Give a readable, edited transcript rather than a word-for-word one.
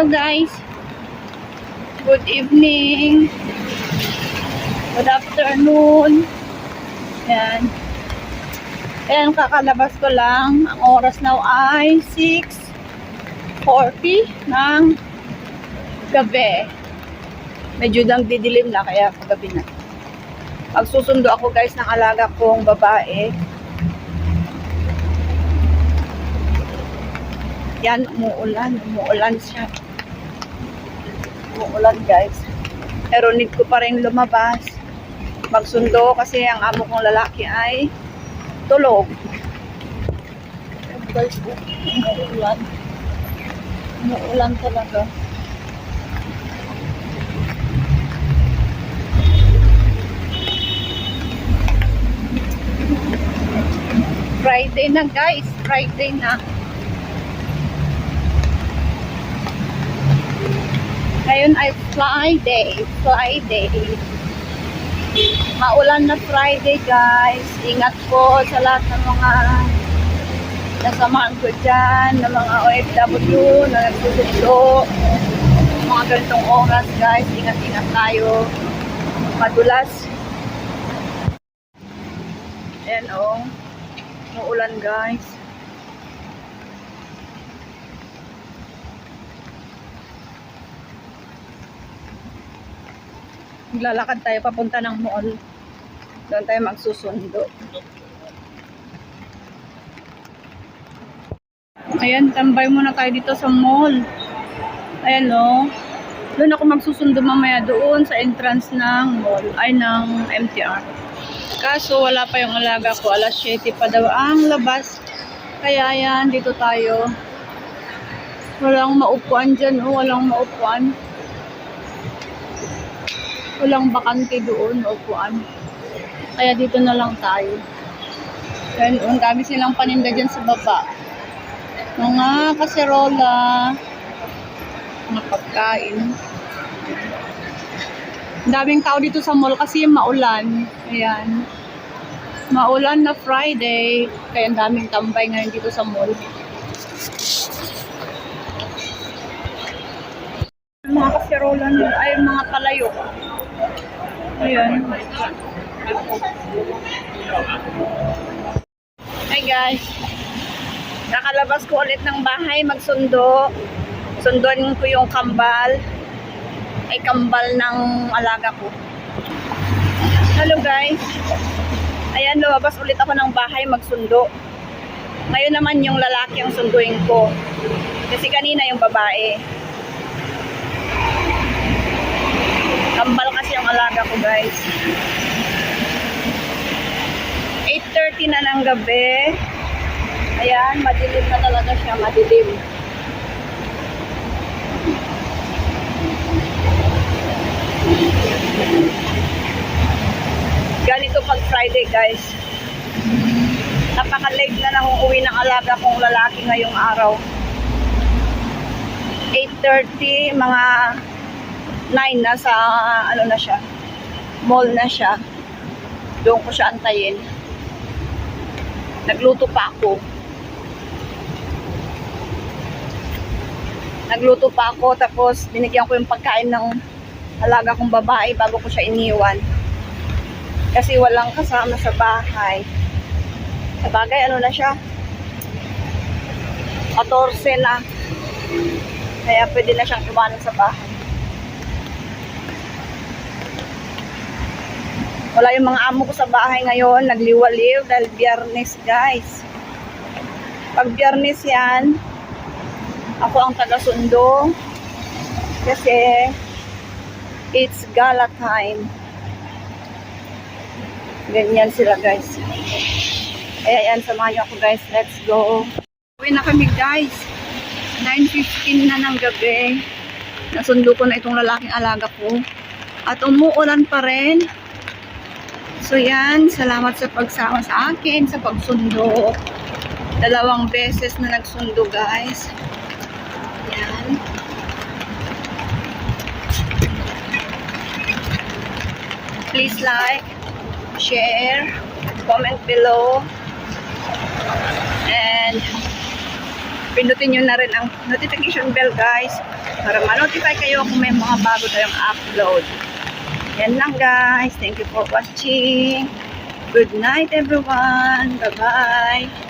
Hello guys. Good evening. Good afternoon. Ayan. Ayan, kakalabas ko lang. Ang oras now ay 6:40 ng gabi. Medyo lang didilim na kaya gabi na. Magsusundo ako guys ng alaga kong babae. Yan, umuulan siya. Umuulan guys. Pero need ko pa rin lumabas. Magsundo kasi ang amo kong lalaki ay tulog. Guys, umuulan. Umuulan talaga. Friday na guys. Friday na. Ngayon ay Friday. Maulan na Friday guys. Ingat po sa lahat ng mga nasamahan ko dyan, ng mga OFW na nagsusundo. Mga ganitong oras guys. Ingat-ingat tayo. Madulas. Ayan o. Maulan guys. Maglalakad tayo papunta ng mall. Doon tayo magsusundo. Ayan, tambay muna tayo dito sa mall. Ayan o. Doon ako magsusundo mamaya doon sa entrance ng mall. Ay, ng MTR. Kaso wala pa yung alaga ko. Alas 7 pa daw ang labas. Kaya yan, dito tayo. Walang maupuan dyan o. Walang maupuan. Walang bakante doon, upuan. Kaya dito na lang tayo. Then, ang dami silang paninda dyan sa baba. Mga kaserola, mga pagkain. Ang daming tao dito sa mall kasi maulan. Ayan. Maulan na Friday. Kaya ang daming tambay ngayon dito sa mall. Mga kaserola ay mga palayok. Ayan. Hi guys. Nakalabas ko ulit ng bahay magsundo. Sunduan ko yung kambal. Ay kambal ng alaga ko. Hello guys. Ayan, lumabas ulit ako ng bahay magsundo. Ngayon naman yung lalaki ang sunduin ko. Kasi kanina yung babae. Kambal kasi ang alaga ko guys. 8:30 na ng gabi. Ayan, madilim na talaga siya, madilim. Ganito pag Friday guys. Napaka-late na nang uuwi ng alaga kong lalaki ngayong araw. 8:30, mga 9 na sa ano na siya, mall na siya. Doon ko siya antayin. Nagluto pa ako. Tapos binigyan ko yung pagkain ng alaga kong babae bago ko siya iniwan. Kasi walang kasama sa bahay. Sa bagay ano na siya, 14 na. Kaya pwede na siyang iwanan sa bahay. Wala yung mga amo ko sa bahay ngayon, nagliwaliw dahil Biyernes guys. Pag Biyernes yan, ako ang taga-sundo kasi it's gala time. Ganyan sila guys. Kaya yan, samahan niyo ako guys, let's go. Uwi na kami guys. 9:15 na ng gabi. Nasundo ko na itong lalaking alaga ko. At umuulan pa rin. So yan, salamat sa pagsama sa akin, sa pagsundo. 2 beses na nagsundo guys. Yan. Please like, share, comment below, and pindutin nyo na rin ang notification bell guys para ma-notify kayo kung may mga bago tayong upload. Yan lang guys. Thank you for watching. Good night everyone. Bye-bye.